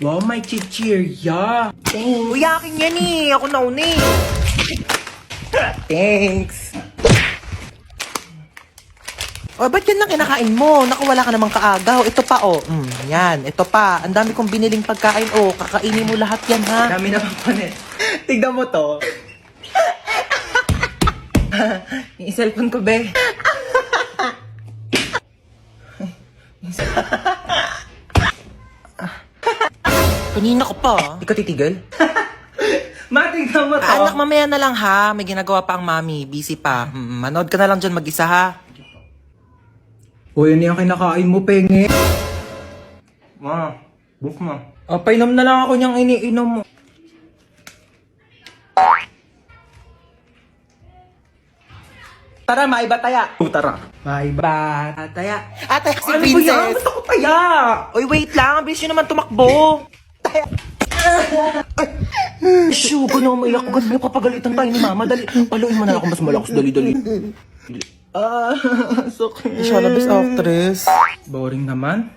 Wow, may chichirya. Thanks. Uy, akin yan eh. Ako nauna eh. Thanks. O, ba't yan lang kinakain mo? Naku, wala ka namang kaagaw. Ito pa, oh. Yan, ito pa. Ang dami kong biniling pagkain, oh. Kakainin mo lahat yan, ha? Dami naman panet. Tignan mo to. Yung cellphone ko, be. Kanina ko pa. Di ka titigil? Matignan mo to. Anak, mamaya na lang, ha? May ginagawa pa ang mami. Busy pa. Manood ka na lang dyan mag-isa, ha? O, yun yung kinakain mo, penge. Ma, book mo. Painom na lang ako niyang iniinom mo. Tara, maiba taya. Tara. Maiba taya. Atay, si Ano ba yan? Princess. Gusto ko taya. Uy, wait lang. Ang bilis nyo naman tumakbo. Shoo, gano'n maiyak. Gano'n kapagalitan tayo ni Mama. Dali. Paluin mo na ako mas malakas. Dali. Sakit. Siya na best actress. Boring naman.